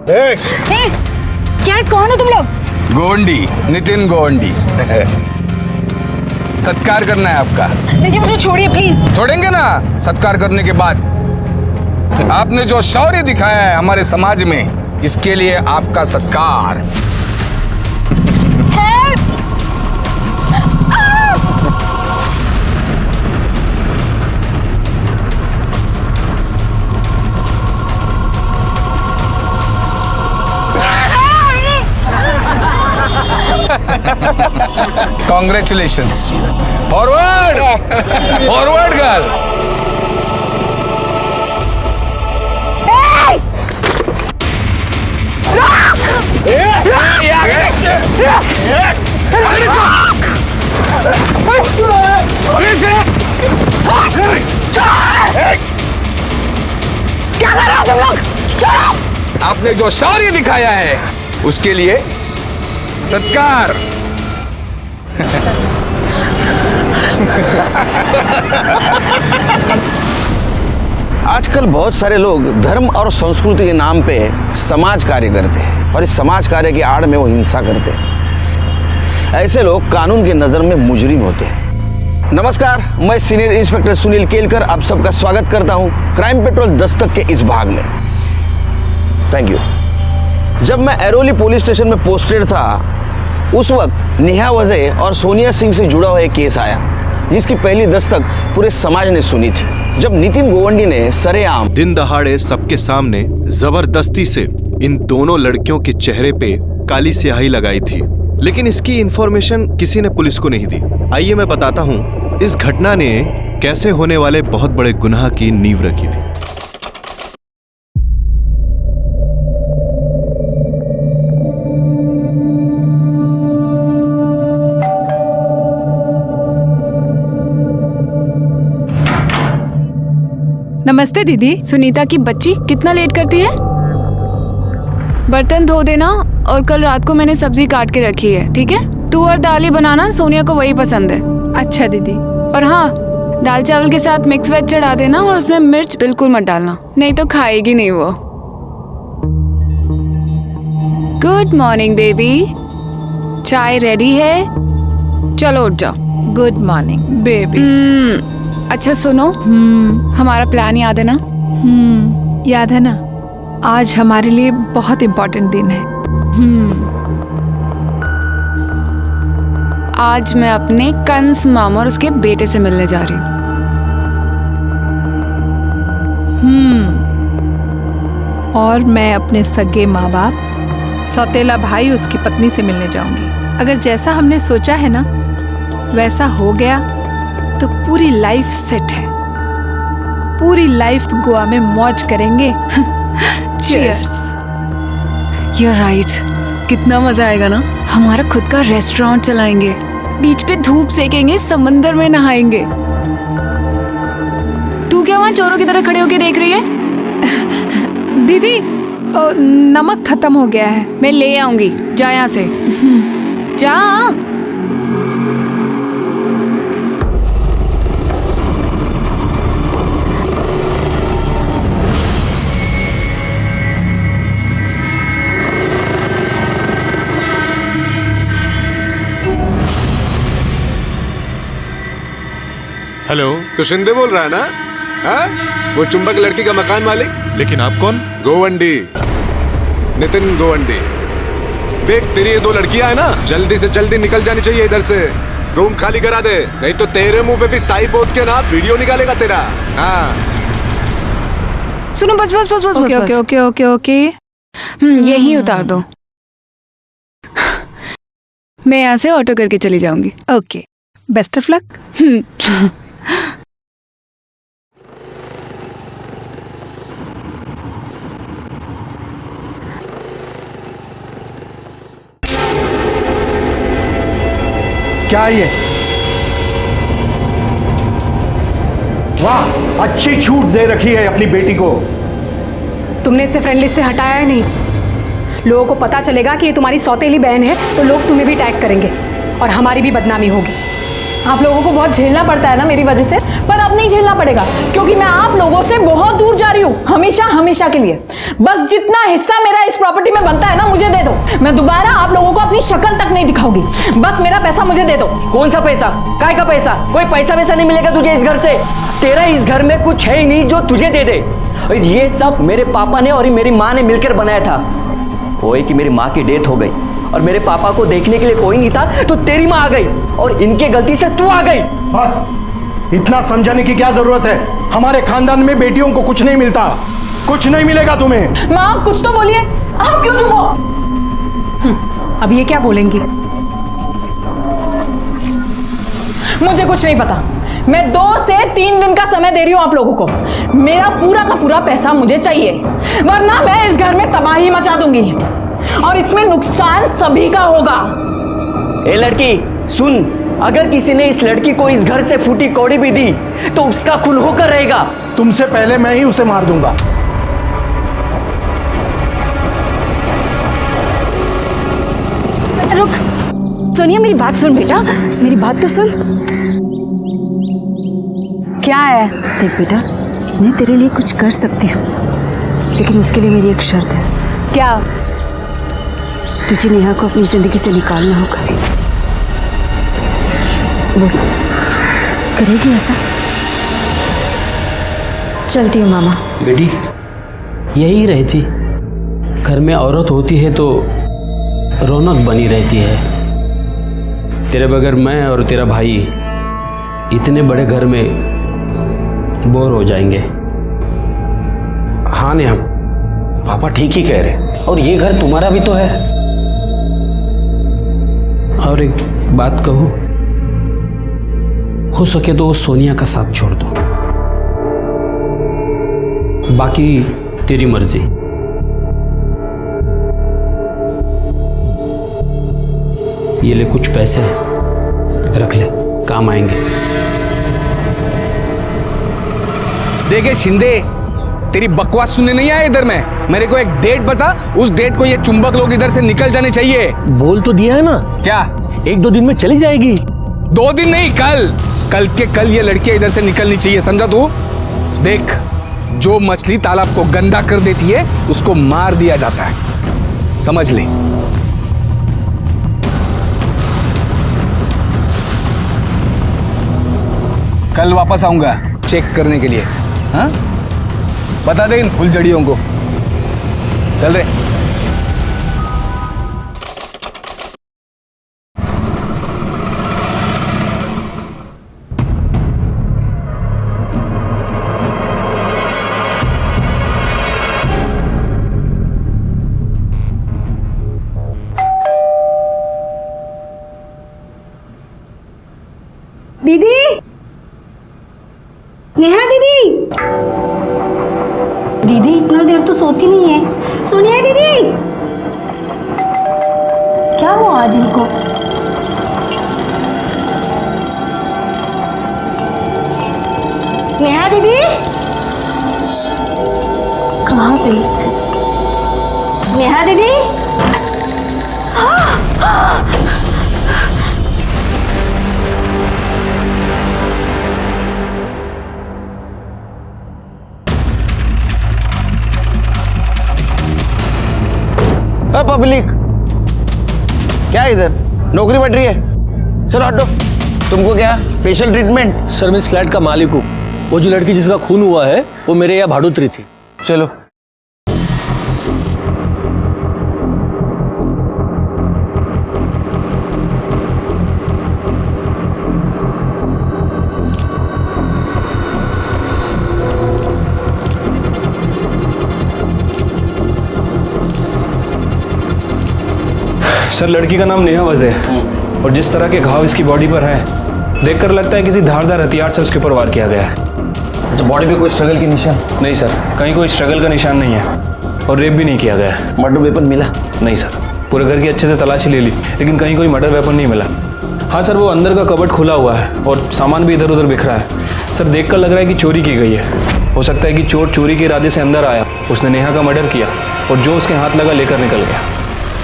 क्या, कौन हो तुम लोग? गोवंडी, नितिन गोवंडी। सत्कार करना है आपका। देखिए मुझे छोड़िए प्लीज। छोड़ेंगे ना। सत्कार करने के बाद आपने जो शौर्य दिखाया है हमारे समाज में, इसके लिए आपका सत्कार। Congratulations. Forward! Forward, girl! क्या कर रहे हो तुम लोग? छोड़ो! आपने जो शौर्य दिखाया है उसके लिए सत्कार। आजकल बहुत सारे लोग धर्म और संस्कृति के नाम पे समाज कार्य करते हैं और इस समाज कार्य की आड़ में वो हिंसा करते हैं। ऐसे लोग कानून की नजर में मुजरिम होते हैं। नमस्कार, मैं सीनियर इंस्पेक्टर सुनील केलकर आप सबका स्वागत करता हूं क्राइम पेट्रोल दस्तक के इस भाग में। Thank you. जब मैं एरोली पुलिस स्टेशन में पोस्टेड था उस वक्त नेहा वजह और सोनिया सिंह से जुड़ा हुआ एक केस आया जिसकी पहली दस्तक पूरे समाज ने सुनी थी। जब नितिन गोवंडी ने सरेआम दिन दहाड़े सबके सामने जबरदस्ती से इन दोनों लड़कियों के चेहरे पे काली स्याही लगाई थी, लेकिन इसकी इंफॉर्मेशन किसी ने पुलिस को नहीं दी। आइए मैं बताता हूँ इस घटना ने कैसे होने वाले बहुत बड़े गुनाह की नींव रखी थी। नमस्ते दीदी। सुनीता की बच्ची कितना लेट करती है? बर्तन धो देना और कल रात को मैंने सब्जी काट के रखी है, ठीक है? तू और दाल ही बनाना, सोनिया को वही पसंद है। अच्छा दीदी। और हाँ, दाल चावल के साथ मिक्स वेज चढ़ा देना और उसमें मिर्च बिल्कुल मत डालना, नहीं तो खाएगी नहीं वो। गुड मॉर्निंग बेबी, चाय रेडी है, चलो उठ जाओ। Good morning baby. अच्छा सुनो, हमारा प्लान याद है ना? याद है ना। आज हमारे लिए बहुत इम्पोर्टेंट दिन है। आज मैं अपने कंस मामा और उसके बेटे से मिलने जा रही हूँ। और मैं अपने सगे माँ बाप, सौतेला भाई उसकी पत्नी से मिलने जाऊंगी। अगर जैसा हमने सोचा है ना वैसा हो गया तो पूरी लाइफ सेट है। पूरी लाइफ गोवा में मौज करेंगे। चीयर्स। You're right. कितना मजा आएगा ना। हमारा खुद का रेस्टोरेंट चलाएंगे, बीच पे धूप सेकेंगे, समंदर में नहाएंगे। तू क्या वहाँ चोरों की तरह खड़े होके देख रही है? दीदी नमक खत्म हो गया है। मैं ले आऊंगी, जा यहाँ से। जा। हेलो, तो शिंदे बोल रहा है ना? हाँ? वो चुंबक लड़की का मकान मालिक? लेकिन आप कौन? गोवंडी, नितिन गोवंडी। देख तेरी ये दो लड़कियां है ना, जल्दी से जल्दी निकल जानी चाहिए इधर से। रूम खाली करा दे, नहीं तो तेरे मुंह पे भी साई पोत के ना वीडियो निकालेगा तेरा। हाँ। सुनो, बस बस बस बस ओके बस, ओके ओके ओके। यहीं उतार दो। मैं यहाँ से ऑटो करके चली जाऊंगी। Okay, best of luck. क्या ये? वाह, अच्छी छूट दे रखी है अपनी बेटी को। तुमने इसे फ्रेंड लिस्ट से हटाया है नहीं। लोगों को पता चलेगा कि ये तुम्हारी सौतेली बहन है तो लोग तुम्हें भी टैग करेंगे और हमारी भी बदनामी होगी। आप लोगों को बहुत झेलना पड़ता है ना मेरी वजह से, पर अब नहीं झेलना पड़ेगा क्योंकि मैं आप लोगों से बहुत दूर जा रही हूँ, हमेशा हमेशा के लिए। बस जितना हिस्सा मेरा इस प्रॉपर्टी में बनता है ना मुझे दे दो। मैं दोबारा आप लोगों को अपनी शक्ल तक नहीं दिखाऊंगी। बस मेरा पैसा मुझे दे दो। कौन सा पैसा? काय का पैसा? कोई पैसा वैसा नहीं मिलेगा तुझे इस घर से। तेरा इस घर में कुछ है ही नहीं जो तुझे दे दे। और ये सब मेरे पापा ने और मेरी माँ ने मिलकर बनाया था। वो है कि मेरी माँ की डेथ हो गई और मेरे पापा को देखने के लिए कोई नहीं था, तो तेरी माँ आ गई और इनके गलती से तू आ गई। बस इतना समझाने की क्या जरूरत है? हमारे खानदान में बेटियों को कुछ नहीं मिलता, कुछ नहीं मिलेगा तुम्हें। माँ कुछ तो बोलिए, आप क्यों चुप हो? अब ये क्या बोलेंगी? मुझे कुछ नहीं पता। मैं 2 से 3 दिन का समय दे रही हूं आप लोगों को। मेरा पूरा का पूरा पैसा मुझे चाहिए, वरना मैं इस घर में तबाही मचा दूंगी और इसमें नुकसान सभी का होगा। ए लड़की सुन, अगर किसी ने इस लड़की को इस घर से फूटी कौड़ी भी दी तो उसका खून होकर रहेगा। तुमसे पहले मैं ही उसे मार दूंगा। रुक सोनिया, मेरी बात सुन बेटा, मेरी बात तो सुन। क्या है? देख बेटा, मैं तेरे लिए कुछ कर सकती हूँ, लेकिन उसके लिए मेरी एक शर्त है। क्या? तुझे नेहा को अपनी जिंदगी से निकालना होगा। बोल, करेगी ऐसा? चलती हूँ मामा। बेटी यही रहती, घर में औरत होती है तो रौनक बनी रहती है। तेरे बगैर मैं और तेरा भाई इतने बड़े घर में बोर हो जाएंगे। हाँ नेहा, पापा ठीक ही कह रहे, और ये घर तुम्हारा भी तो है। और एक बात कहूं, हो सके तो सोनिया का साथ छोड़ दो, बाकी तेरी मर्जी। ये ले कुछ पैसे, रख ले, काम आएंगे। देखे शिंदे, तेरी बकवास सुनने नहीं आया इधर में। मेरे को एक डेट बता, उस डेट को ये चुंबक लोग इधर से निकल जाने चाहिए। बोल तो दिया है ना। क्या? 1-2 दिन में चली जाएगी। 2 दिन नहीं, कल के कल ये लड़कियां इधर से निकलनी चाहिए, समझा तू? देख, जो मछली तालाब को गंदा कर देती है उसको मार दिया जाता है, समझ ले। कल वापस आऊंगा चेक करने के लिए। हाँ, बता दे इन फुलझड़ियों को। चल रहे। दीदी, नेहा दीदी, दीदी इतना देर तो सोती नहीं है। सोनिया दीदी, क्या हुआ आज इनको? नेहा दीदी कहाँ गई? नेहा दीदी, पब्लिक क्या इधर नौकरी बढ़ रही है? चलो हटो। तुमको क्या स्पेशल ट्रीटमेंट? सर मैं इस फ्लैट का मालिक हूँ। वो जो लड़की जिसका खून हुआ है वो मेरे यहाँ भाड़ोतरी थी। चलो। सर लड़की का नाम नेहा वज़ है और जिस तरह के घाव इसकी बॉडी पर हैं देखकर लगता है किसी धारदार हथियार से उसके ऊपर वार किया गया है। अच्छा, बॉडी पे कोई स्ट्रगल की निशान? नहीं सर, कहीं कोई स्ट्रगल का निशान नहीं है और रेप भी नहीं किया गया है। मर्डर वेपन मिला? नहीं सर, पूरे घर की अच्छे से तलाशी ले ली लेकिन कहीं कोई मर्डर वेपन नहीं मिला। हाँ सर, वो अंदर का कबर्ड खुला हुआ है और सामान भी इधर उधर बिखरा है। सर देखकर लग रहा है कि चोरी की गई है। हो सकता है कि चोर चोरी के इरादे से अंदर आया, उसने नेहा का मर्डर किया और जो उसके हाथ लगा लेकर निकल गया।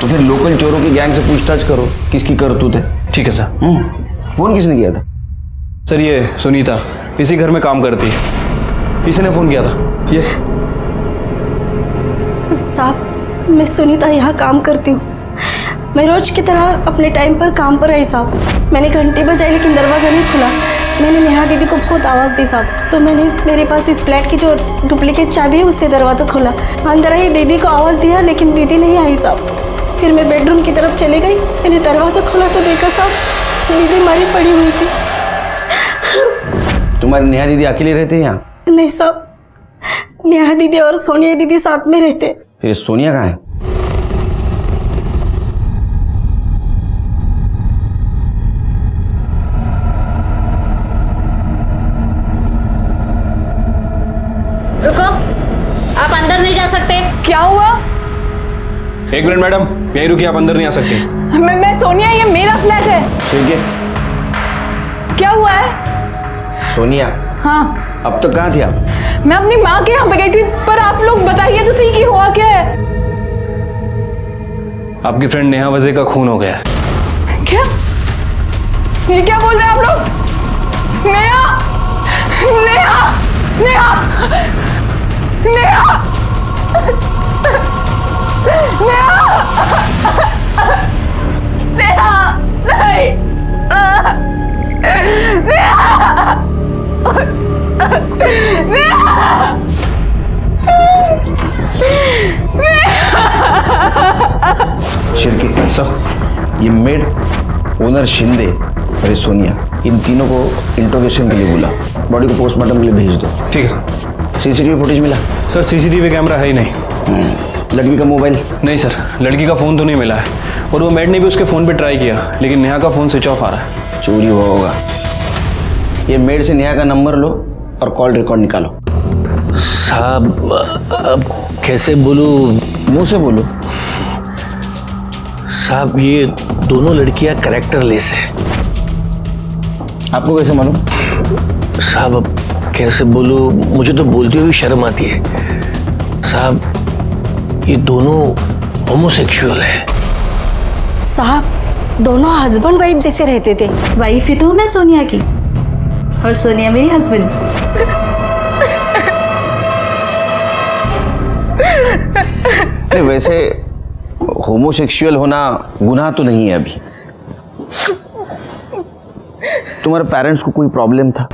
तो फिर लोकल चोरों की गैंग से पूछताछ करो, किसकी करतूत है। ठीक है सर। फोन किसने किया था? सर ये सुनीता इसी घर में काम करती है, इसी ने फ़ोन किया था। ये साहब, मैं सुनीता यहाँ काम करती हूँ। मैं रोज की तरह अपने टाइम पर काम पर आई साहब। मैंने घंटी बजाई लेकिन दरवाज़ा नहीं खुला। मैंने नेहा दीदी को बहुत आवाज़ दी साहब, तो मैंने मेरे पास इस फ्लैट की जो डुप्लीकेट चाबी है उससे दरवाज़ा खोला। अंदर आई दीदी को आवाज़ दिया लेकिन दीदी नहीं आई साहब। फिर मैं बेडरूम की तरफ चली गई। मैंने दरवाज़ा खोला तो देखा साहब दीदी मरी पड़ी हुई थी। तुम्हारी नेहा दीदी अकेले रहते हैं यहाँ? नहीं साहब, नेहा दीदी और सोनिया दीदी साथ में रहते। फिर सोनिया कहाँ है? रुको, आप अंदर नहीं जा सकते। क्या हुआ? एक मिनट मैडम, यहीं रुकिए, आप अंदर नहीं आ सकते। मैं सोनिया, ये मेरा फ्लैट है। ठीक है। क्या हुआ है? सोनिया, हाँ, अब तक कहाँ थी आप? मैं अपनी माँ के यहाँ पे गई थी, पर आप लोग बताइए तो सही कि हुआ क्या है? आपकी फ्रेंड नेहा वज़े का खून हो गया है। क्या? ये क्या बोल रहे हैं आप लोग? नेहा, नेहा, नेहा, नेहा, नेहा, नेहा, नहीं, नेहा, शिरके सर, ये मेड, ओनर शिंदे और ये सोनिया, इन तीनों को इंट्रोगेशन के लिए बुला। बॉडी को पोस्टमार्टम के लिए भेज दो। ठीक है सर। सीसीटीवी फुटेज मिला? सर सीसीटीवी कैमरा है ही नहीं। लड़की का मोबाइल? नहीं सर, लड़की का फ़ोन तो नहीं मिला है, और वो मेड ने भी उसके फ़ोन पे ट्राई किया लेकिन नेहा का फ़ोन स्विच ऑफ आ रहा है। चोरी हुआ होगा। ये मेड से नेहा का नंबर लो और कॉल रिकॉर्ड निकालो। साहब अब कैसे बोलूं? मुंह से बोलो। साहब ये दोनों लड़कियां कैरेक्टरलेस है। आपको कैसे मालूम? साहब अब कैसे बोलूं, मुझे तो बोलते हुए शर्म आती है। साहब ये दोनों होमोसेक्सुअल है। साहब दोनों हस्बैंड वाइफ जैसे रहते थे। वाइफ ही तो हूँ मैं सोनिया की, और सोनिया मेरी हस्बैंड। नहीं, वैसे होमोसेक्सुअल होना गुनाह तो नहीं है अभी। तुम्हारे पेरेंट्स को कोई प्रॉब्लम था?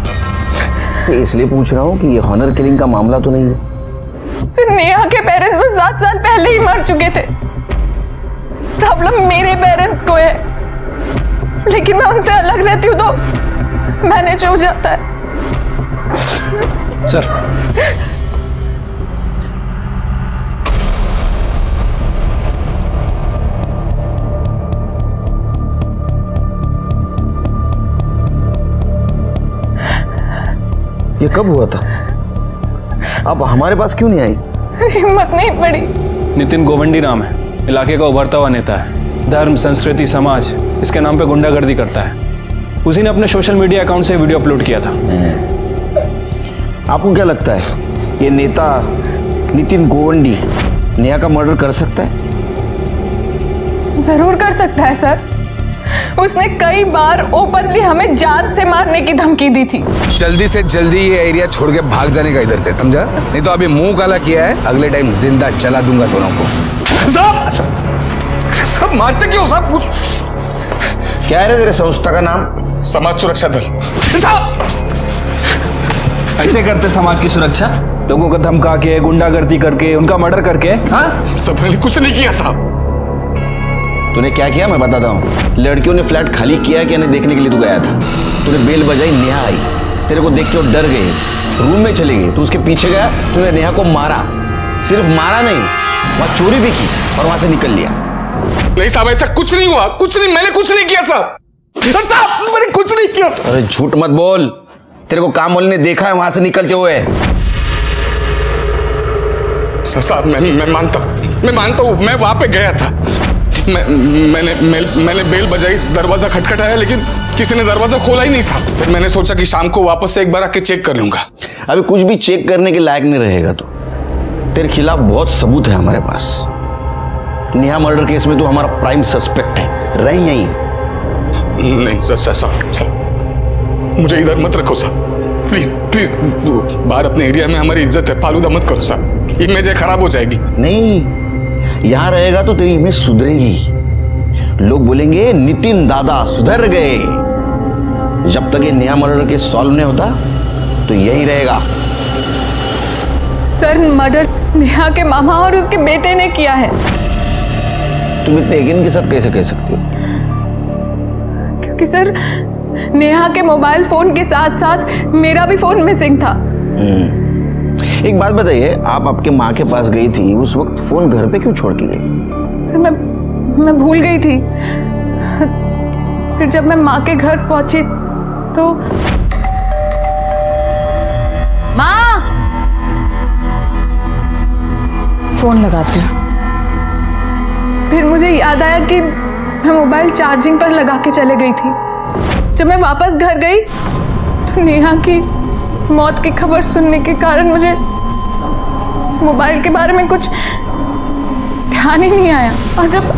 इसलिए पूछ रहा हूँ कि ये हॉनर किलिंग का मामला तो नहीं है। सिर्फ नेहा के पेरेंट्स वो 7 साल पहले ही मर चुके थे। प्रॉब्लम मेरे पेरेंट्स को है, लेकिन मैं उनसे अलग रहती हूँ तो मैनेज हो जाता है। सर ये कब हुआ था? अब हमारे पास क्यों नहीं आई? सर हिम्मत नहीं पड़ी। नितिन गोवंडी नाम है, इलाके का उभरता हुआ नेता है। धर्म, संस्कृति, समाज इसके नाम पे गुंडागर्दी करता है। उसी ने अपने सोशल मीडिया अकाउंट से वीडियो अपलोड किया था। आपको क्या लगता है ये नेता नितिन गोवंडी नेहा का मर्डर कर सकता है? जरूर कर सकता है सर। उसने कई बार ओपनली हमें जान से मारने की धमकी दी थी। जल्दी से जल्दी ये एरिया छोड़ के भाग जाने का इधर से, समझा? नहीं तो अभी मुंह काला किया है, अगले टाइम जिंदा जला दूंगा दोनों को। सब मारते क्यों? सब कुछ क्या है तेरे संस्था का नाम? समाज सुरक्षा दल। ऐसे करते समाज की सुरक्षा? लोगों को धमका के, गुंडागर्दी करके, उनका मर्डर करके? हाँ, सब मैंने कुछ नहीं किया साहब। तूने क्या किया मैं बताता हूँ। लड़कियों ने फ्लैट खाली किया कि नहीं देखने के लिए तू गया था। तूने बेल बजाई, नेहा आई, तेरे को देख के वो डर गए, रूम में चले गए। तू उसके पीछे गया, तूने नेहा को मारा। सिर्फ मारा नहीं, वहां चोरी भी की और वहां से निकल लिया। नहीं साहब, ऐसा कुछ नहीं हुआ। कुछ नहीं, मैंने कुछ नहीं किया साहब। साहब मैंने कुछ नहीं किया। अरे झूठ मत बोल, तेरे को काम वाले ने देखा है वहां से निकलते हुए। साहब मैं मानता हूँ मैं वहां पे गया था। मैंने बेल बजाई, दरवाजा खटखटाया, लेकिन किसी ने दरवाजा खोला ही नहीं था। फिर मैंने सोचा कि शाम को वापस से एक बार आके चेक कर लूंगा। अभी कुछ भी चेक करने के लायक नहीं रहेगा तू। तेरे खिलाफ बहुत सबूत है हमारे पास। नेहा मर्डर केस में तू हमारा प्राइम सस्पेक्ट है। रही यहीं? नहीं सर, मुझे इधर मत रखो साहब, प्लीज प्लीज। बाहर अपने एरिया में हमारी इज्जत है, फालूदा मत करो साहब, इमेज खराब हो जाएगी। नहीं, यहाँ रहेगा तो तेरी इमेज सुधरेगी। लोग बोलेंगे नितिन दादा सुधर गए। जब तक ये नया मर्डर केस सॉल्व नहीं होता तो यही रहेगा। सर, मर्डर नेहा के मामा और उसके बेटे ने किया है। तुम इतने यकीन के साथ कैसे कह सकती हो? क्योंकि सर, नेहा के मोबाइल फोन के साथ साथ मेरा भी फोन मिसिंग था। एक बात बताइए, आप आपके माँ के पास गई थी, उस वक्त फोन घर पे क्यों छोड़ के गई? सर, मैं भूल गई थी। फिर जब मैं माँ के घर पहुंची तो माँ, फोन लगाती हूँ। फिर मुझे याद आया कि मैं मोबाइल चार्जिंग पर लगा के चले गई थी। जब मैं वापस घर गई तो नेहा की मौत की खबर सुनने के कारण मुझे मोबाइल के बारे में कुछ ध्यान ही नहीं आया। और जब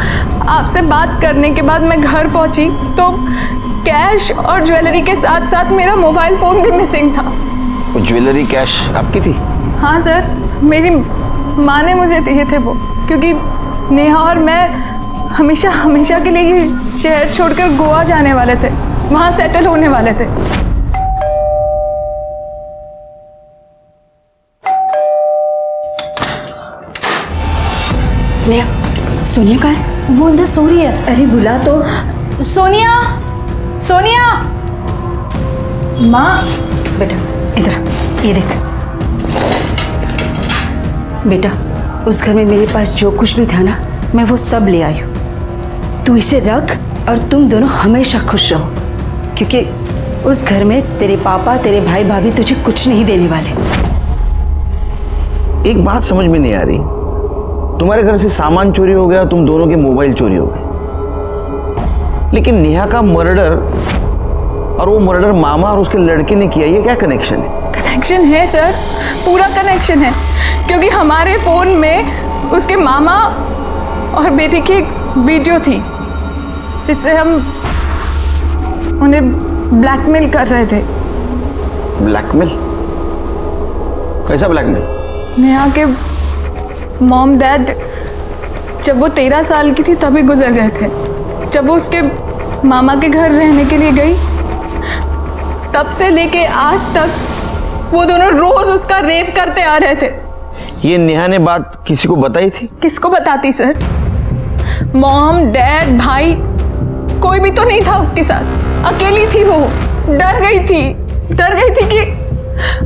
आपसे बात करने के बाद मैं घर पहुंची तो कैश और ज्वेलरी के साथ साथ मेरा मोबाइल फोन भी मिसिंग था। वो ज्वेलरी कैश आपकी थी? हाँ सर, मेरी माँ ने मुझे दिए थे वो, क्योंकि नेहा और मैं हमेशा हमेशा के लिए ये शहर छोड़कर गोवा जाने वाले थे, वहाँ सेटल होने वाले थे। नेहा, सोनिया कहाँ है? वो अंदर सो रही है। अरे बुला तो। सोनिया, सोनिया। माँ, बेटा इधर आ, ये देख। बेटा, उस घर में मेरे पास जो कुछ भी था ना, मैं वो सब ले आई हूँ। तू इसे रख और तुम दोनों हमेशा खुश रहो, क्योंकि उस घर में तेरे पापा, तेरे भाई भाभी तुझे कुछ नहीं देने वाले। एक बात समझ में नहीं आ रही, तुम्हारे घर से सामान चोरी हो गया, तुम दोनों के मोबाइल चोरी हो गए, लेकिन नेहा का मर्डर और वो मर्डर मामा और उसके लड़के ने किया, ये क्या कनेक्शन है? कनेक्शन है सर, पूरा कनेक्शन है, क्योंकि हमारे फोन में उसके मामा और बेटे की एक वीडियो थी जिससे हम उन्हें ब्लैकमेल कर रहे थे। ब्लैकमेल? कैसा ब्लैकमेल? नेहा के मॉम डैड जब वो 13 साल की थी तभी गुजर गए थे। जब वो उसके मामा के घर रहने के लिए गई, तब से लेके आज तक वो दोनों रोज उसका रेप करते आ रहे थे। ये नेहा ने बात किसी को बताई थी? किसको बताती सर? मॉम डैड भाई कोई भी तो नहीं था उसके साथ, अकेली थी वो। डर गई थी कि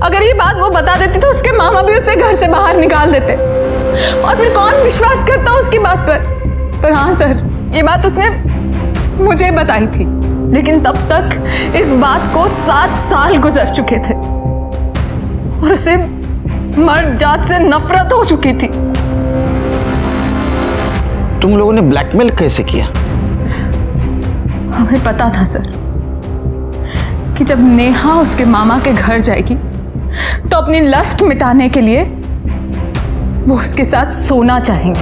अगर ये बात वो बता देती तो उसके मामा भी उसे घर से बाहर निकाल देते, और फिर कौन विश्वास करता उसकी बात पर हाँ सर, ये बात उसने मुझे बताई थी, लेकिन तब तक इस बात को 7 साल गुजर चुके थे और उसे मर्द जात से नफरत हो चुकी थी। तुम लोगों ने ब्लैकमेल कैसे किया? हमें पता था सर कि जब नेहा उसके मामा के घर जाएगी तो अपनी लस्ट मिटाने के लिए वो उसके साथ सोना चाहेंगे,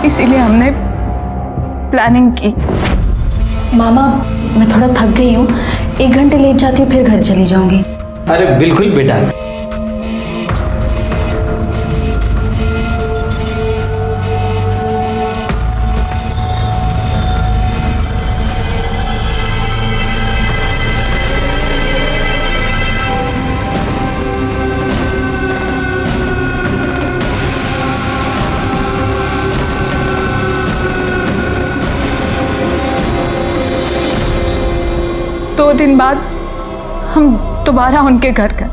इसीलिए हमने प्लानिंग की। मामा, मैं थोड़ा थक गई हूँ, 1 घंटे लेट जाती हूँ, फिर घर चली जाऊंगी। अरे बिल्कुल बेटा। दो दिन बाद हम दोबारा उनके घर गए।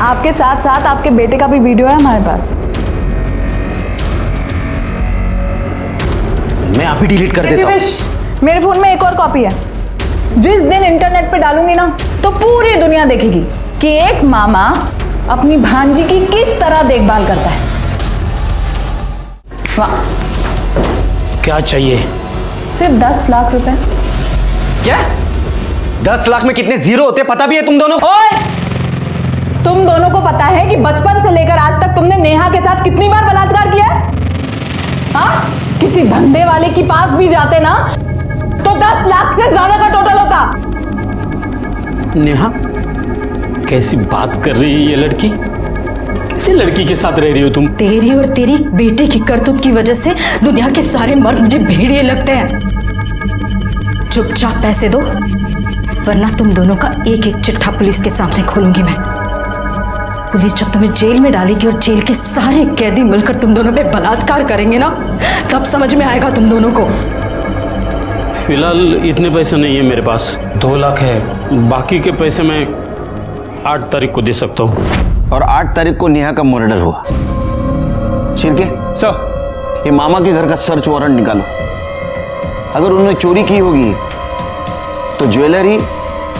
आपके साथ साथ आपके बेटे का भी वीडियो है हमारे पास। मैं आप ही डिलीट कर देता हूं। मेरे फोन में एक और कॉपी है। जिस दिन इंटरनेट पे डालूंगी ना तो पूरी दुनिया देखेगी कि एक मामा अपनी भांजी की किस तरह देखभाल करता है। वाह, क्या चाहिए? सिर्फ 10 लाख रुपए। क्या? 10 लाख में कितने जीरो होते पता भी है तुम दोनों? ओए, तुम दोनों को पता है कि बचपन से लेकर आज तक तुमने नेहा के साथ कितनी बार बलात्कार किया है? हाँ, किसी धंधे वाले के पास भी जाते ना तो 10 लाख से ज्यादा का टोटल होता। नेहा, कैसी बात कर रही है ये लड़की? कैसी लड़की के साथ रह रही हो तुम? तेरी और तेरी बेटे की करतूत की वजह से दुनिया के सारे मर्द मुझे भेड़िए लगते हैं। चुपचाप पैसे दो, वरना तुम दोनों का एक एक चिट्ठा पुलिस के सामने खोलूंगी मैं। पुलिस जब तुम्हें जेल में डालेगी और जेल के सारे कैदी मिलकर तुम दोनों पे बलात्कार करेंगे ना, तब समझ में आएगा तुम दोनों को। फिलहाल इतने पैसे नहीं है मेरे पास, 2 लाख है। बाकी के पैसे मैं 8 तारीख को दे सकता हूँ। और 8 तारीख को नेहा का मर्डर हुआ। शिर्के सर, ये मामा के घर का सर्च वारंट निकालो। अगर उन्होंने चोरी की होगी तो ज्वेलरी,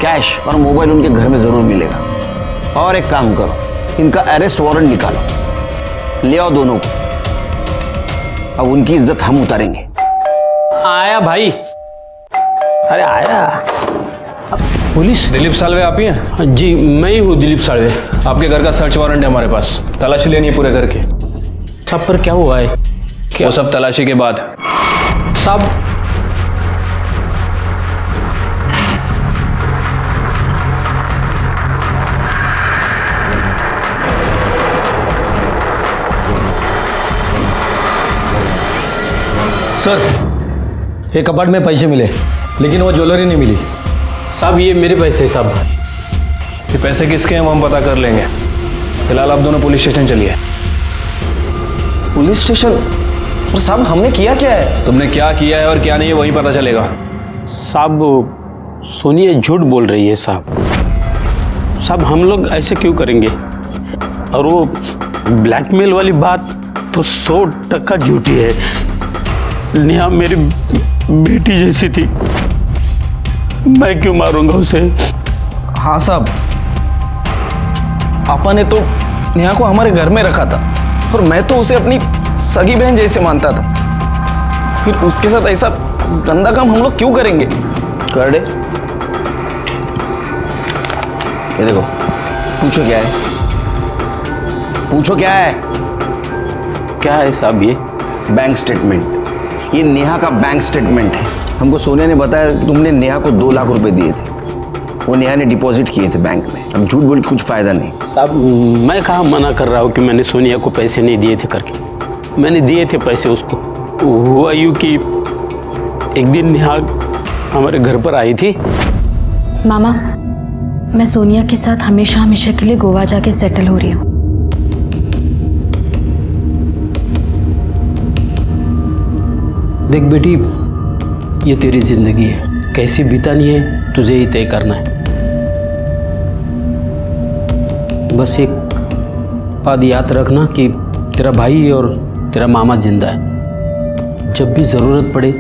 कैश और मोबाइल उनके घर में जरूर मिलेगा। और एक काम करो, इनका अरेस्ट वारंट निकालो, ले आओ दोनों को। अब उनकी इज्जत हम उतारेंगे। आया भाई, अरे आया। पुलिस? दिलीप सालवे आप ही हैं? जी मैं ही हूँ दिलीप सालवे। आपके घर का सर्च वारंट है हमारे पास, तलाशी लेनी है पूरे घर की। सब पर क्या हुआ है? वो सब तलाशी के बाद। सब सर, एक कपाट में पैसे मिले, लेकिन वो ज्वेलरी नहीं मिली। साहब ये मेरे पैसे साहब। ये पैसे किसके हैं वो हम पता कर लेंगे। फिलहाल आप दोनों पुलिस स्टेशन चलिए। Police station? और साहब हमने किया क्या है? तुमने क्या किया है और क्या नहीं है वही पता चलेगा। साहब सोनिया झूठ बोल रही है साहब। साहब हम लोग ऐसे क्यों करेंगे? और वो ब्लैकमेल वाली बात तो 100% झूठी है। नेहा मेरी बेटी जैसी थी, मैं क्यों मारूंगा उसे? हाँ साहब, आपा ने तो नेहा को हमारे घर में रखा था और मैं तो उसे अपनी सगी बहन जैसे मानता था। फिर उसके साथ ऐसा गंदा काम हम लोग क्यों करेंगे? कर दे। ये देखो, पूछो क्या है? पूछो क्या है? क्या है साहब ये? Bank statement. ये नेहा का बैंक स्टेटमेंट है। हमको सोनिया ने बताया तुमने नेहा को 2 लाख रुपए दिए थे, वो नेहा ने डिपॉजिट किए थे बैंक में। अब झूठ बोल के कुछ फायदा नहीं। साहब मैं कहाँ मना कर रहा हूँ कि मैंने सोनिया को पैसे नहीं दिए थे करके। मैंने दिए थे पैसे उसको। हुआ यूँ कि एक दिन नेहा हमारे घर पर आई थी। मामा, मैं सोनिया के साथ हमेशा हमेशा के लिए गोवा जाके सेटल हो रही हूँ। देख बेटी, ये तेरी जिंदगी है, कैसी बितानी है तुझे ही तय करना है। बस एक बात याद रखना कि तेरा भाई और तेरा मामा जिंदा है। जब भी जरूरत पड़े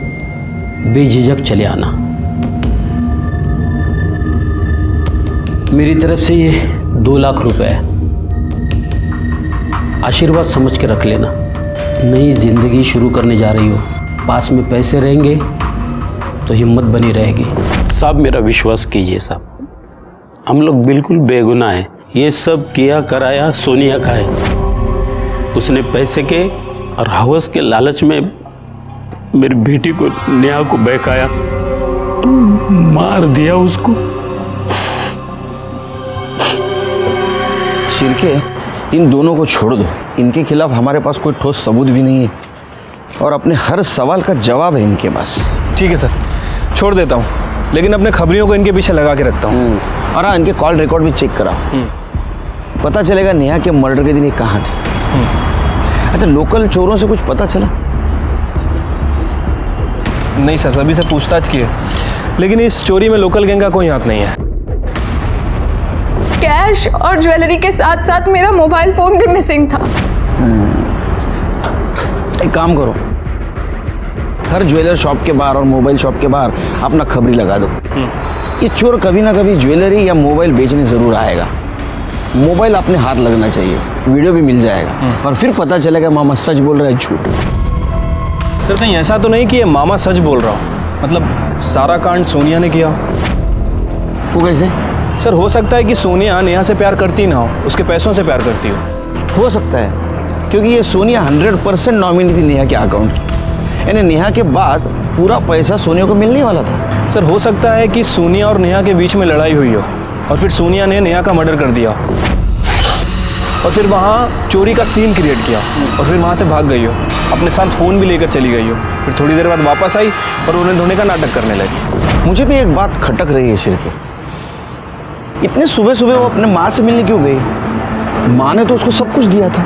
बेझिझक चले आना। मेरी तरफ से ये 2 लाख रुपए है, आशीर्वाद समझ के रख लेना। नई जिंदगी शुरू करने जा रही हो, पास में पैसे रहेंगे तो हिम्मत बनी रहेगी। साहब मेरा विश्वास कीजिए साहब, हम लोग बिल्कुल बेगुनाह हैं। ये सब किया कराया सोनिया का है। उसने पैसे के और हवस के लालच में मेरी बेटी को, नेहा को बहकाया, मार दिया उसको। शिर्के, इन दोनों को छोड़ दो। इनके खिलाफ हमारे पास कोई ठोस सबूत भी नहीं है और अपने हर सवाल का जवाब है इनके पास। ठीक है सर, छोड़ देता हूँ, लेकिन अपने खबरियों को इनके पीछे लगा के रखता हूँ। और हाँ, इनके कॉल रिकॉर्ड भी चेक कराओ, पता चलेगा नेहा के मर्डर के दिन ये कहाँ थे। अच्छा, लोकल चोरों से कुछ पता चला? नहीं सर, सभी से पूछताछ की है, लेकिन इस चोरी में लोकल गैंग का कोई हाथ नहीं है। कैश और ज्वेलरी के साथ साथ मेरा मोबाइल फोन भी मिसिंग था। एक काम करो, हर ज्वेलर शॉप के बाहर और मोबाइल शॉप के बाहर अपना खबरी लगा दो। ये चोर कभी ना कभी ज्वेलरी या मोबाइल बेचने जरूर आएगा। मोबाइल अपने हाथ लगना चाहिए, वीडियो भी मिल जाएगा और फिर पता चलेगा मामा सच बोल रहा है झूठ। सर नहीं, ऐसा तो नहीं कि ये मामा सच बोल रहा हो, मतलब सारा कांड सोनिया ने किया। वो कैसे? सर हो सकता है कि सोनिया नेहा से प्यार करती ना हो, उसके पैसों से प्यार करती हो। सकता है, क्योंकि ये सोनिया 100% नॉमिनी थी नेहा के अकाउंट की, यानी नेहा के बाद पूरा पैसा सोनिया को मिलने वाला था। सर हो सकता है कि सोनिया और नेहा के बीच में लड़ाई हुई हो और फिर सोनिया ने नेहा का मर्डर कर दिया और फिर वहाँ चोरी का सीन क्रिएट किया और फिर वहाँ से भाग गई हो, अपने साथ फ़ोन भी लेकर चली गई हो, फिर थोड़ी देर बाद वापस आई और उन्हें धोने का नाटक करने लगी। मुझे भी एक बात खटक रही है सिर के, इतने सुबह सुबह वो अपने माँ से मिलने क्यों गई? माँ ने तो उसको सब कुछ दिया था।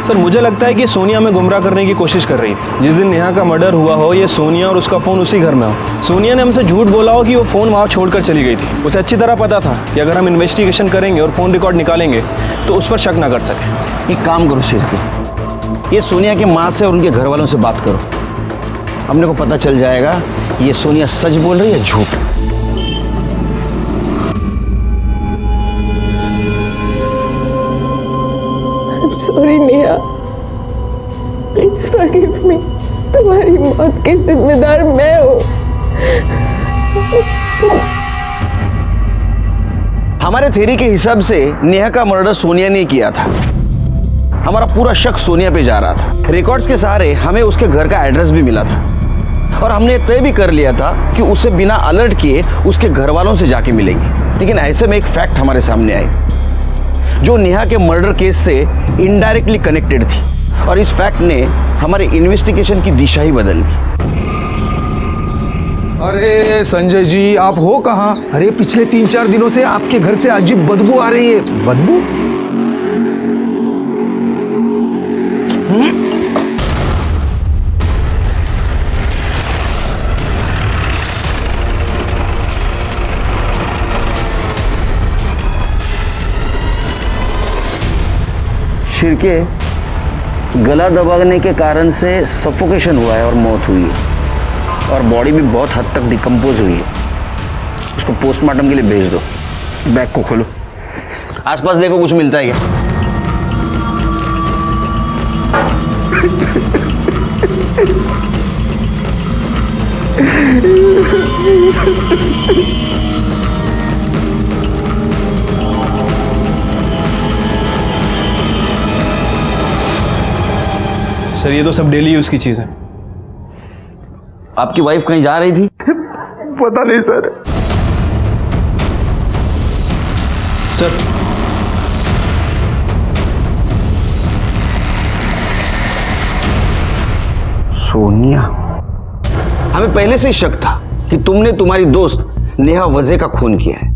सर मुझे लगता है कि सोनिया में गुमराह करने की कोशिश कर रही थी। जिस दिन नेहा का मर्डर हुआ हो ये सोनिया और उसका फ़ोन उसी घर में हो, सोनिया ने हमसे झूठ बोला हो कि वो फ़ोन वहाँ छोड़कर चली गई थी। उसे अच्छी तरह पता था कि अगर हम इन्वेस्टिगेशन करेंगे और फ़ोन रिकॉर्ड निकालेंगे तो उस पर शक ना कर सके। एक काम करो सिर के, ये सोनिया के माँ से और उनके घर वालों से बात करो, हमने को पता चल जाएगा ये सोनिया सच बोल रही है झूठ। Sorry Neha, please forgive me. तुम्हारी मौत की जिम्मेदार मैं हूँ। हमारे थ्योरी के हिसाब से नेहा का मर्डर सोनिया ने किया था। हमारा पूरा शक सोनिया पे जा रहा था। रिकॉर्ड्स के सहारे हमें उसके घर का एड्रेस भी मिला था और हमने तय भी कर लिया था कि उसे बिना अलर्ट किए उसके घर वालों से जाके मिलेंगे। लेकिन ऐसे में एक फैक्ट हमारे सामने आई जो नेहा के मर्डर केस से इनडायरेक्टली कनेक्टेड थी और इस फैक्ट ने हमारे इन्वेस्टिगेशन की दिशा ही बदल दी। अरे संजय जी, आप हो कहाँ? अरे पिछले 3-4 दिनों से आपके घर से अजीब बदबू आ रही है। बदबू? शिरके, गला दबाने के कारण से सफोकेशन हुआ है और मौत हुई है और बॉडी भी बहुत हद तक डिकम्पोज हुई है। उसको पोस्टमार्टम के लिए भेज दो। बैग को खोलो, आसपास देखो कुछ मिलता है क्या? सर ये तो सब डेली यूज़ की चीज़ है। आपकी वाइफ कहीं जा रही थी? पता नहीं सर। सर सोनिया, हमें पहले से ही शक था कि तुमने तुम्हारी दोस्त नेहा वजह का खून किया है,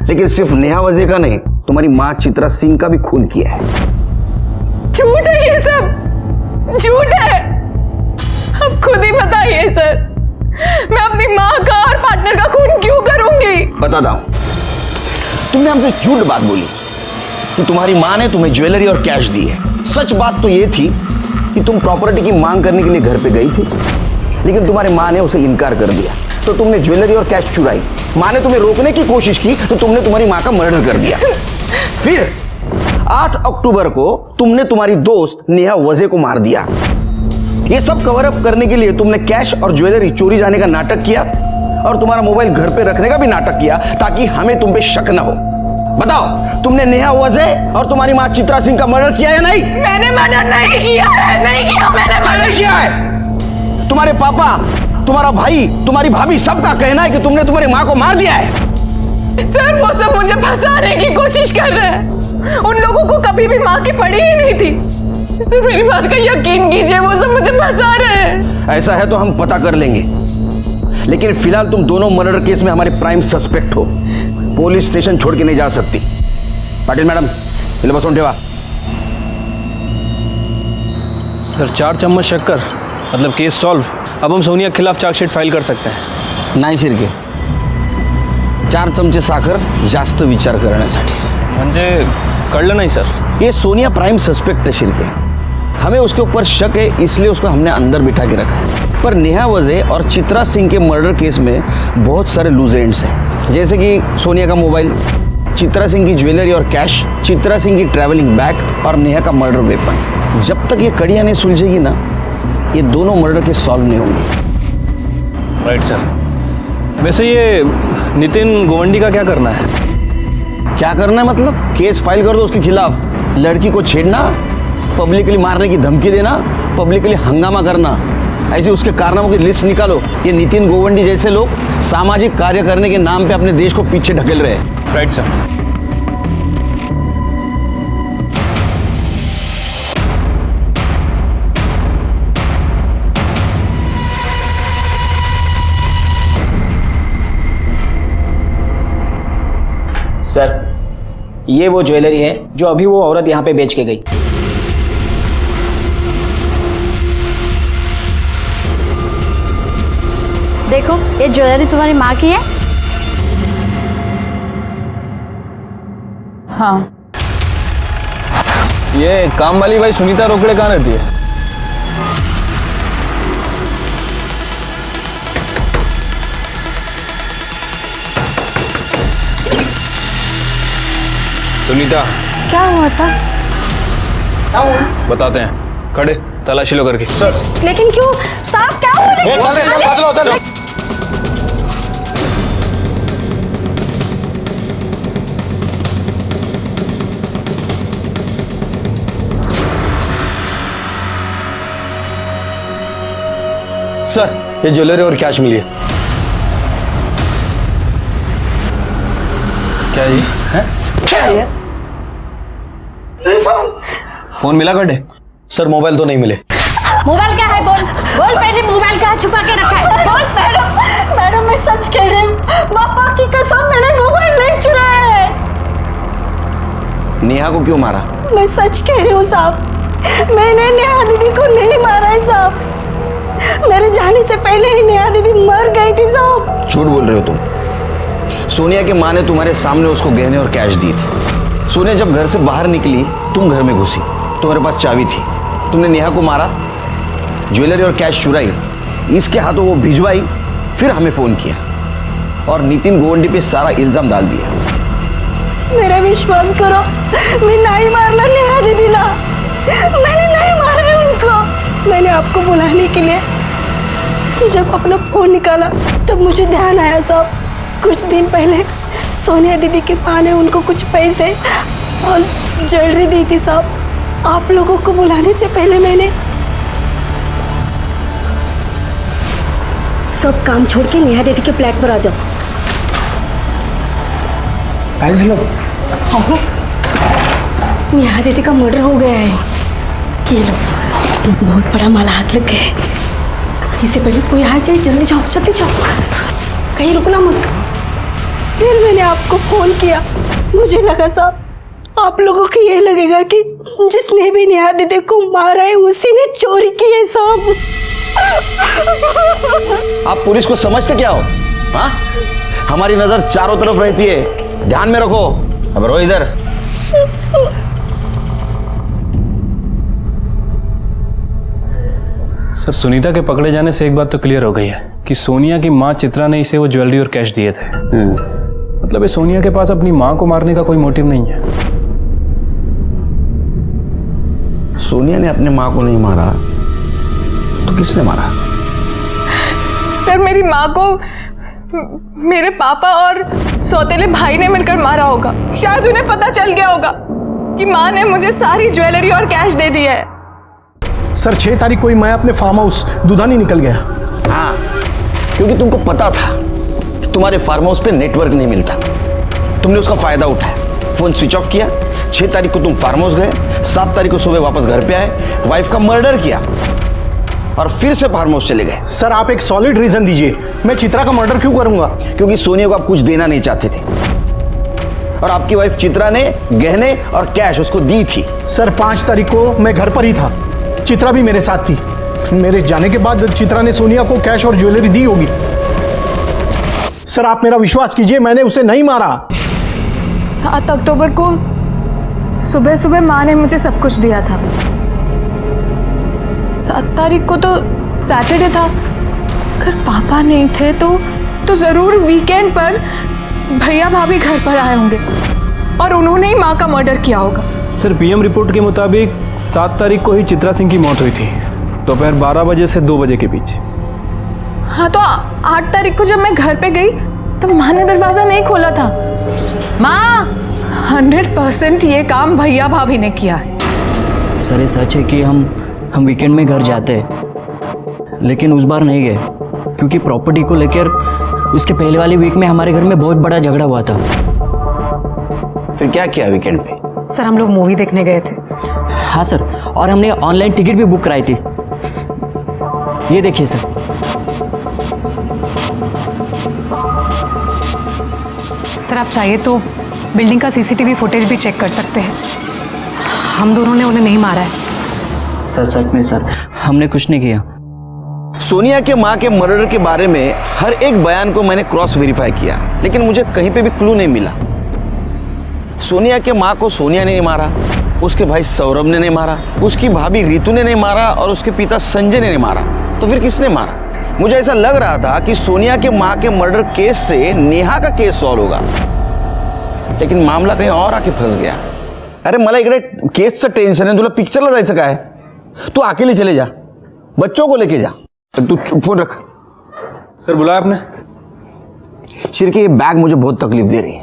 लेकिन सिर्फ नेहा वजह का नहीं, तुम्हारी मां चित्रा सिंह का भी खून किया है। झूठ है ये सब, झूठ है। अब खुद ही बताइए सर, मैं अपनी माँ का और पार्टनर का खून क्यों करूंगी? बताता हूं। तुमने हमसे झूठ बात बोली कि तुम्हारी माँ ने तुम्हें ज्वेलरी और कैश दी है। सच बात तो ये थी कि तुम प्रॉपर्टी की मांग करने के लिए घर पे गई थी, लेकिन तुम्हारी माँ ने उसे इनकार कर दिया, तो तुमने ज्वेलरी और कैश चुराई। माँ ने तुम्हें रोकने की कोशिश की तो तुमने तुम्हारी माँ का मर्डर कर दिया। फिर 8 अक्टूबर को तुमने तुम्हारी दोस्त नेहा वजह को मार दिया। ये सब कवर अप करने के लिए तुमने कैश और ज्वेलरी चोरी जाने का नाटक किया और तुम्हारा मोबाइल घर पे रखने का भी नाटक किया ताकि हमें तुम पे शक ना हो। बताओ, तुमने नेहा वजह और तुम्हारी मां चित्रा सिंह का मर्डर किया या नहीं? मैंने मर्डर नहीं किया है, नहीं किया मैंने मर्डर किया है। तुम्हारे पापा, तुम्हारा भाई, तुम्हारी भाभी सबका कहना है कि तुमने तुम्हारी मां को मार दिया है। सर वो सब मुझे फंसाने की कोशिश कर रहे हैं। उन लोगों को कभी भी माँ की पड़ी ही नहीं थी। सर मेरी बात का यकीन कीजिए, वो सब मुझे फंसा रहे हैं। ऐसा है तो हम पता कर लेंगे, लेकिन फिलहाल तुम दोनों मर्डर केस में हमारे प्राइम सस्पेक्ट हो। पुलिस स्टेशन छोड़ के नहीं जा सकती। पाटिल मैडम, इले बसून ठेवा। सर 4 चम्मच शक्कर मतलब केस सॉल्व। अब हम सोनिया के खिलाफ चार्जशीट फाइल कर सकते हैं। नाही शिर्के, 4 चमचे साखर जास्त विचार करण्यासाठी। म्हणजे कळलं नाही सर। ये सोनिया प्राइम सस्पेक्ट है शिर्के, हमें उसके ऊपर शक है, इसलिए उसको हमने अंदर बिठा के रखा है। पर नेहा वजह और चित्रा सिंह के मर्डर केस में बहुत सारे लूज एंड्स हैं, जैसे कि सोनिया का मोबाइल, चित्रा सिंह की ज्वेलरी और कैश, चित्रा सिंह की ट्रैवलिंग बैग और नेहा का मर्डर वेपन। जब तक ये कड़ियाँ नहीं सुलझेगी ना, ये दोनों मर्डर केस सॉल्व नहीं होंगे। Right sir. वैसे ये नितिन गोवंडी का क्या करना है? क्या करना है मतलब? केस फाइल कर दो उसके खिलाफ। लड़की को छेड़ना, पब्लिकली मारने की धमकी देना, पब्लिकली हंगामा करना, ऐसे उसके कारनामों की लिस्ट निकालो। ये नितिन गोवंडी जैसे लोग सामाजिक कार्य करने के नाम पे अपने देश को पीछे ढकेल रहे हैं। Right sir. सर, ये वो ज्वेलरी है जो अभी वो औरत यहाँ पे बेच के गई। देखो, ये ज्वेलरी तुम्हारी माँ की है। हाँ। ये काम वाली भाई सुनीता रोकड़े कहाँ रहती है? सुनीता, क्या हुआ सर? बताते हैं, खड़े तलाशी लो करके। सर, लेकिन क्यों साहब, क्या हो रहा है? सर, ये ज्वेलरी और कैश मिली है। क्या ये है? क्या है? फोन मिला कटे? सर, मोबाइल तो नहीं मिले। मोबाइल क्या है? बोल बोल, पहले मोबाइल कहाँ छुपा के रखा है? बोल। मैडम मैं सच कह रही हूँ, पापा की कसम, मैंने मोबाइल नहीं चुराया है। नेहा को क्यों मारा? मैं सच कह रही हूँ साहब, मैंने नेहा दीदी को नहीं मारा है साहब। मेरे जाने से पहले ही नेहा दीदी मर गई थी साहब। झूठ बोल रहे हो तुम। सोनिया की माँ ने तुम्हारे सामने उसको गहने और कैश दी थी। सोनिया जब घर से बाहर निकली, तुम घर में घुसी, तुम्हारे पास चाबी थी, तुमने नेहा को मारा, ज्वेलरी और कैश चुराई, इसके हाथों वो भिजवाई, फिर हमें फोन किया और नितिन गोवंडी पे सारा इल्जाम डाल दिया। मेरा विश्वास करो, मैं नहीं मारना नेहा दीदी ना, मैंने नहीं मारा उनको। मैंने आपको बुलाने के लिए जब अपना फोन निकाला तब मुझे ध्यान आया साहब, कुछ दिन पहले सोनिया दीदी की माँ ने उनको कुछ पैसे और ज्वेलरी दी थी साहब। आप लोगों को बुलाने से पहले मैंने सब काम छोड़ के नेहा दीदी के फ्लैट पर आ जाओ। हेलो, नेहा दीदी का मर्डर हो गया है। ये लो, बहुत बड़ा माला हाथ लग गया है। इससे पहले कोई आ जाए, जल्दी जाओ, जल्दी जाओ, कहीं रुकना मत। फिर मैंने आपको फोन किया, मुझे लगा साहब आप लोगों को ये लगेगा कि जिसने भी नेहा दीदी को मारा है उसी ने चोरी की है साहब। आप पुलिस को समझते क्या हो? हाँ, हमारी नजर चारों तरफ रहती है, ध्यान में रखो। अब रो इधर। सर, सुनीता के पकड़े जाने से एक बात तो क्लियर हो गई है कि सोनिया की माँ चित्रा ने इसे वो ज्वेलरी और कैश दिए थे। मतलब ये सोनिया के पास अपनी माँ को मारने का कोई मोटिव नहीं है। सोनिया ने अपने माँ को नहीं मारा तो किसने मारा? सर, मेरी माँ को मेरे पापा और सौतेले भाई ने मिलकर मारा होगा। शायद उन्हें पता चल गया होगा कि माँ ने मुझे सारी ज्वेलरी और कैश दे दिया है। सर 6 तारीख को ही मैं अपने फार्म हाउस दुधानी निकल गया। हाँ, क्योंकि तुमको पता था तुम्हारे फार्म हाउस पे नेटवर्क नहीं मिलता, तुमने उसका फायदा उठाया, फोन स्विच ऑफ किया। 6 तारीख को तुम फार्म हाउस गए, 7 तारीख को सुबह वापस घर पे आए, वाइफ का मर्डर किया और फिर से फार्म हाउस चले गए। सर आप एक सॉलिड रीजन दीजिए, मैं चित्रा का मर्डर क्यों करूंगा? क्योंकि सोनिया को आप कुछ देना नहीं चाहते थे और आपकी वाइफ चित्रा ने गहने और कैश उसको दी थी। सर 5 तारीख को मैं घर पर ही था, चित्रा भी मेरे साथ थी। मेरे जाने के बाद चित्रा ने सोनिया को कैश और ज्वेलरी दी होगी। सर आप मेरा विश्वास कीजिए, मैंने उसे नहीं मारा। 7 अक्टूबर को सुबह सुबह माँ ने मुझे सब कुछ दिया था। 7 तारीख को तो सैटरडे था, अगर पापा नहीं थे तो जरूर वीकेंड पर भैया भाभी घर पर आए होंगे और उन्होंने ही माँ का मर्डर किया होगा। सर, पीएम रिपोर्ट के मुताबिक 7 तारीख को ही चित्रा सिंह की मौत हुई थी, दोपहर 12 बजे से 2 बजे के बीच। हाँ, तो 8 तारीख को जब मैं घर पे गई तो माँ ने दरवाजा नहीं खोला था। माँ, 100% ये काम भैया भाभी ने किया है। सर ये सच है कि हम वीकेंड में घर जाते हैं, लेकिन उस बार नहीं गए क्योंकि प्रॉपर्टी को लेकर उसके पहले वाले वीक में हमारे घर में बहुत बड़ा झगड़ा हुआ था। फिर क्या किया वीकेंड पे? सर हम लोग मूवी देखने गए थे। हाँ सर, और हमने ऑनलाइन टिकट भी बुक कराई थी। ये देखिए सर। सर आप चाहिए तो बिल्डिंग का सीसीटीवी फुटेज भी चेक कर सकते हैं। हम दोनों ने उन्हें नहीं मारा है। सर सच में सर हमने कुछ नहीं किया। सोनिया के माँ के मर्डर के बारे में हर एक बयान को मैंने क्रॉस वेरीफाई किया, लेकिन मुझे कहीं पे भी क्लू नहीं मिला। सोनिया के माँ को सोनिया ने नहीं मारा, उसके भाई सौरभ ने नहीं मारा, उसकी भाभी रितु ने नहीं मारा और उसके पिता संजय ने नहीं मारा। तो फिर किसने मारा? मुझे ऐसा लग रहा था कि सोनिया के माँ के मर्डर केस से नेहा का केस सॉल्व होगा, लेकिन मामला कहीं और आके फंस गया। अरे मला इकडे केसचं टेन्शन आहे, तुला पिक्चरला जायचं काय? तू अकेले चले जा, बच्चों को लेके जा। तू फोन रख। सर बुलाया आपने? शिरके ये बैग मुझे बहुत तकलीफ दे रही है।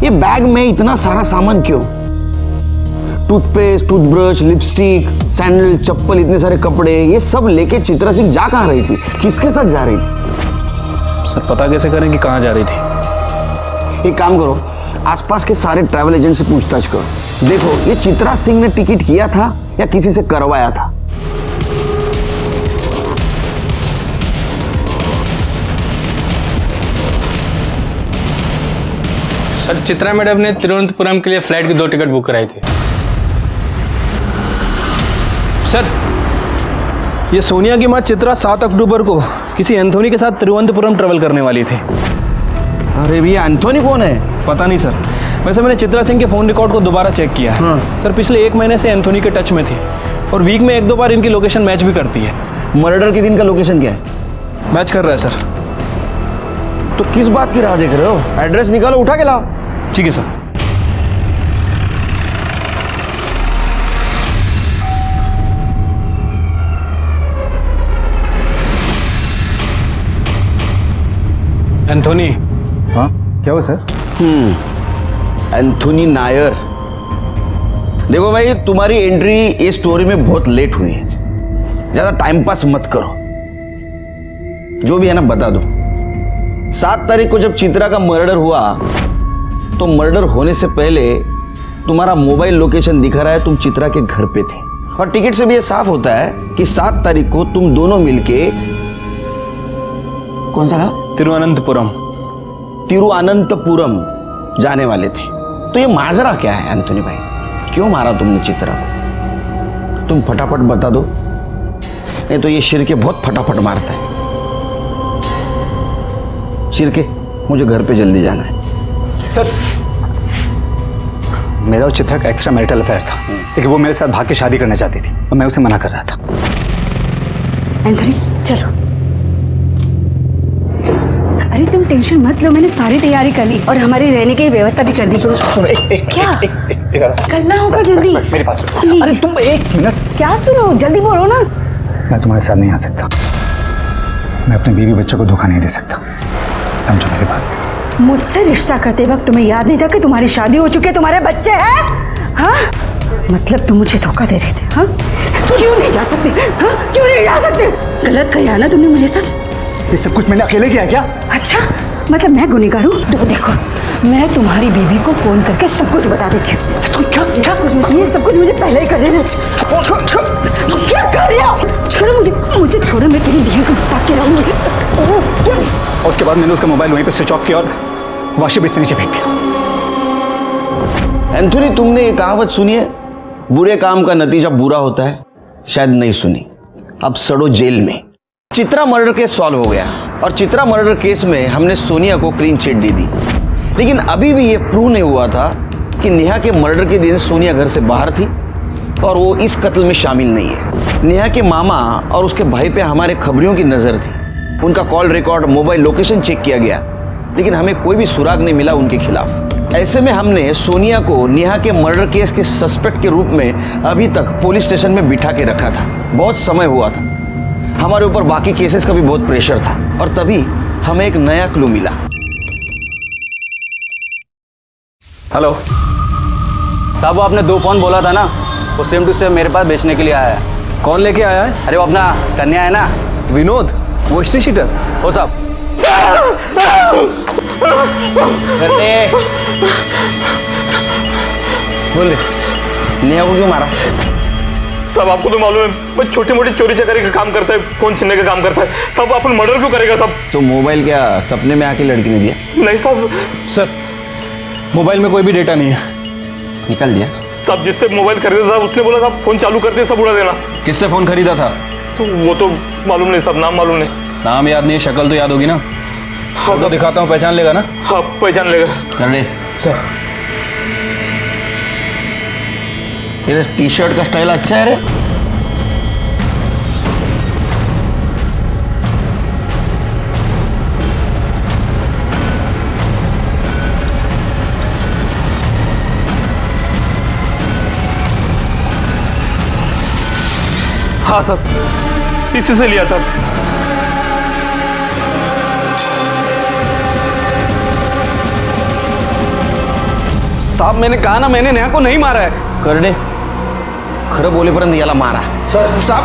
ये बैग में इतना सारा सामान क्यों? टूथपेस्ट, टूथब्रश, लिपस्टिक, सैंडल, चप्पल, इतने सारे कपड़े, ये सब लेके चित्रा सिंह जा कहाँ रही थी? किसके साथ जा रही थी? सर पता कैसे करें कि कहाँ जा रही थी? एक काम करो, आसपास के सारे ट्रैवल एजेंट से पूछताछ करो। देखो ये चित्रा सिंह ने टिकट किया था या किसी से करवाया था। सर चित्रा मैडम ने तिरुवनंतपुरम के लिए फ्लाइट की 2 टिकट बुक कराई थी। सर ये सोनिया की माँ चित्रा 7 अक्टूबर को किसी एंथोनी के साथ तिरुवनंतपुरम ट्रेवल करने वाली थी। अरे भैया एंथोनी कौन है? पता नहीं सर। वैसे मैंने चित्रा सिंह के फ़ोन रिकॉर्ड को दोबारा चेक किया। हाँ। सर पिछले 1 महीने से एंथोनी के टच में थी और वीक में 1-2 बार इनकी लोकेशन मैच भी करती है। मर्डर के दिन का लोकेशन क्या है? मैच कर रहा है सर। तो किस बात की राह देख रहे हो? एड्रेस निकालो, उठा के लाओ। ठीक है सर। एंथोनी। हाँ क्या हुआ सर? एंथोनी नायर। देखो भाई तुम्हारी एंट्री ये स्टोरी में बहुत लेट हुई है, ज्यादा टाइम पास मत करो। जो भी है ना बता दो। 7 तारीख को जब चित्रा का मर्डर हुआ तो मर्डर होने से पहले तुम्हारा मोबाइल लोकेशन दिखा रहा है तुम चित्रा के घर पे थे, और टिकट से भी ये साफ होता है कि 7 तारीख को तुम दोनों मिलके कौन सा गाँव? तिरुवनंतपुरम। तिरुवनंतपुरम जाने वाले थे। तो ये माजरा क्या है एंथोनी भाई? क्यों मारा तुमने चित्रा को? तुम फटाफट बता दो, नहीं तो ये शिरके बहुत फटाफट मारता है। शिरके मुझे घर पे जल्दी जाना है। सर मेरा और चित्रा का एक्स्ट्रा मैरिटल अफेयर था, लेकिन वो मेरे साथ भाग के शादी करना चाहती थी और मैं उसे मना कर रहा था। एंथोनी चलो। अरे तुम टेंशन मत लो, मैंने सारी तैयारी कर ली और हमारी रहने की व्यवस्था भी कर दी। सुनो क्या करना होगा जल्दी? मेरी बात सुनो। अरे तुम 1 मिनट। क्या सुनो, जल्दी बोलो ना। मैं तुम्हारे साथ नहीं आ सकता। मैं अपने बीवी बच्चों को धोखा नहीं दे सकता, समझो मेरी बात। मुझसे रिश्ता करते वक्त तुम्हें याद नहीं था कि तुम्हारी शादी हो चुकी है, तुम्हारे बच्चे हैं? हाँ मतलब तुम मुझे धोखा दे रहे थे? हाँ क्यों नहीं जा सकते? हाँ क्यों नहीं जा सकते? गलत किया ना तुमने मेरे साथ। ये सब कुछ मैंने अकेले किया क्या? अच्छा मतलब मैं गुनहगार हूँ? देखो मैं तुम्हारी बीवी को फोन करके सब कुछ बता देती हूँ। ये सब कुछ मुझे पहले ही कर देना। क्या कर रहे हो? छोड़ो मुझे छोड़ो, मैं तेरी बीवी को बता के रहूंगी। और उसके बाद मैंने उसका मोबाइल वहीं पे स्विच ऑफ किया और वॉशिंग मशीन से नीचे फेंक दिया। एंथोनी तुमने ये कहावत सुनी है, बुरे काम का नतीजा बुरा होता है? शायद नहीं सुनी। अब सड़ो जेल में। चित्रा मर्डर केस सॉल्व हो गया और चित्रा मर्डर केस में हमने सोनिया को क्लीन चिट दे दी, लेकिन अभी भी ये प्रूव नहीं हुआ था कि नेहा के मर्डर के दिन सोनिया घर से बाहर थी और वो इस कत्ल में शामिल नहीं है। नेहा के मामा और उसके भाई पे हमारे खबरियों की नजर थी। उनका call record, mobile location check किया गया, लेकिन हमें कोई भी सुराग नहीं मिला उनके खिलाफ। ऐसे में हमने सोनिया को नेहा के मर्डर केस के सस्पेक्ट के रूप में अभी तक पुलिस स्टेशन में बिठा के रखा था। बहुत समय हुआ था, हमारे ऊपर बाकी केसेस का भी बहुत प्रेशर था, और तभी हमें एक नया क्लू मिला। हेलो साहब, वो आपने 2 फोन बोला था ना, वो सेम टू सेम मेरे पास बेचने के लिए आया है। कौन लेके आया है? अरे वो अपना कन्या है ना, विनोद, वो हिस्ट्री शीटर। हो साहब। बोल रहे नेहा को क्यों मारा? सब आपको तो मालूम है, मैं छोटी मोटी चोरी चकारी का काम करता है, फोन छीनने का काम करता है। सब अपन मर्डर क्यों करेगा सब? तो मोबाइल क्या सपने में आके लड़की ने दिया? नहीं साहब। सर, मोबाइल में कोई भी डेटा नहीं है। निकाल दिया? सब जिससे मोबाइल खरीदा था उसने बोला था फोन चालू करते सब उड़ा देना। किससे फोन खरीदा था? तो वो तो मालूम नहीं, सब नाम मालूम नहीं। नाम याद नहीं है, शक्ल तो याद होगी ना? हाँ सब दिखाता हूँ, पहचान लेगा ना? हाँ पहचान लेगा। कर ले सर। तेरे टी शर्ट का स्टाइल अच्छा है रे। हाँ सर, इसी से लिया था। साहब मैंने कहा ना, मैंने नेहा को नहीं मारा है। करडे खरं बोलेपर्यंत याला मारा। सर साहब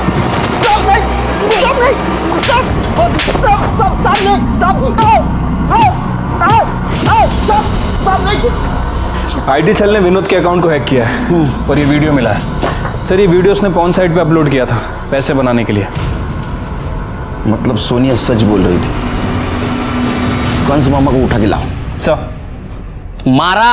आईटी सेल ने विनोद के अकाउंट को हैक किया है और ये वीडियो मिला है। सर, ये वीडियो उसने पॉर्न साइट पे अपलोड किया था पैसे बनाने के लिए। मतलब सोनिया सच बोल रही थी। कंस मामा को उठा के लाओ। सर, मारा।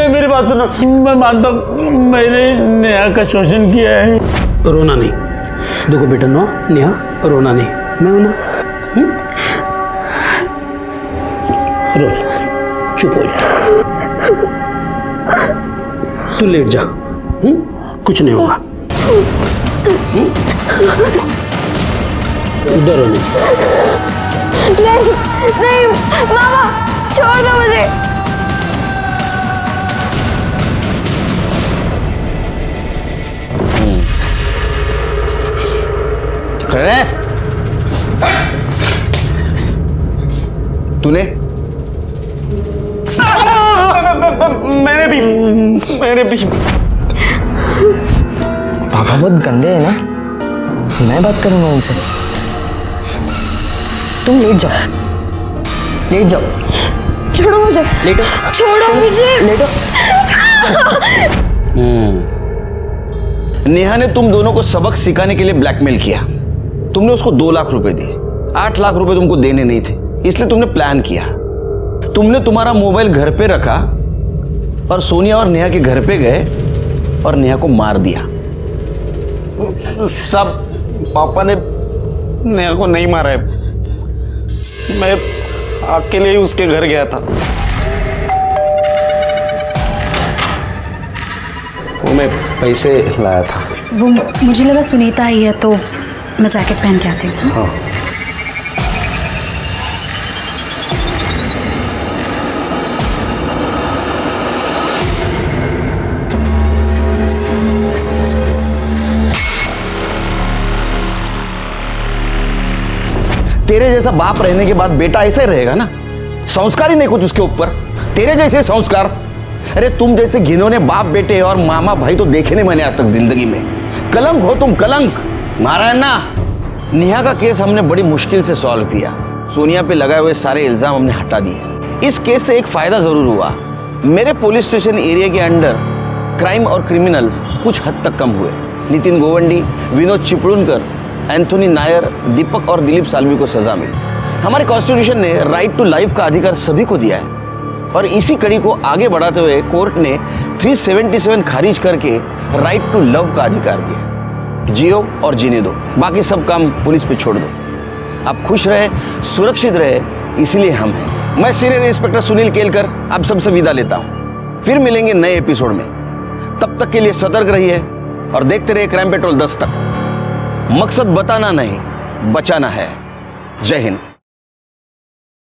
मेरी बात सुनो, मैं मानता हूँ मैंने नेहा का शोषण किया है। रोना नहीं, देखो बेटा, नो नेहा, रोना नहीं, मैं हूं ना। रो जा, चुप हो जा, तू लेट जा, कुछ नहीं होगा। डरो नहीं। नहीं नहीं मामा, छोड़ दो मुझे। अरे तूने? मैंने भी। पापा बहुत गंदे हैं ना, मैं बात करूंगा उनसे। तुम लेट जाओ, लेट जाओ। छोड़ो मुझे, लेटो, छोड़ो मुझे, लेटो। नेहा ने तुम दोनों को सबक सिखाने के लिए ब्लैकमेल किया। तुमने उसको 2 लाख रुपए दिए। 8 लाख रुपए तुमको देने नहीं थे, इसलिए तुमने प्लान किया। तुमने तुम्हारा मोबाइल घर पे रखा और सोनिया और नेहा के घर पे गए और नेहा को मार दिया। सब पापा ने नेहा को नहीं मारा है, मैं अकेले ही उसके घर गया था। वो मैं पैसे लाया था। वो मुझे लगा सुनीता ही है, तो मैं जैकेट पहन के आती हूँ। हाँ। तेरे जैसा बाप रहने के बाद बेटा ऐसा ही रहेगा ना, संस्कार ही नहीं कुछ उसके ऊपर। तेरे जैसे संस्कार, अरे तुम जैसे घिनौने बाप बेटे और मामा भाई तो देखे नहीं मैंने आज तक जिंदगी में। कलंक हो तुम, कलंक। नारायण ना, नेहा का केस हमने बड़ी मुश्किल से सॉल्व किया। सोनिया पे लगाए हुए सारे इल्जाम हमने हटा दिए। इस केस से एक फायदा जरूर हुआ, मेरे पुलिस स्टेशन एरिया के अंडर क्राइम और क्रिमिनल्स कुछ हद तक कम हुए। नितिन गोवंडी, विनोद चिपळूणकर, एंथोनी नायर, दीपक और दिलीप साल्वी को सजा मिली। हमारे कॉन्स्टिट्यूशन ने राइट टू लाइफ का अधिकार सभी को दिया है और इसी कड़ी को आगे बढ़ाते हुए कोर्ट ने 377 खारिज करके राइट टू लव का अधिकार दिया। जियो और जीने दो, बाकी सब काम पुलिस पे छोड़ दो। आप खुश रहे, सुरक्षित रहे, इसलिए हम हैं। मैं सीनियर इंस्पेक्टर सुनील केलकर आप सबसे विदा लेता हूं। फिर मिलेंगे नए एपिसोड में। तब तक के लिए सतर्क रहिए और देखते रहिए क्राइम पेट्रोल 10 तक। मकसद बताना नहीं, बचाना है। जय हिंद।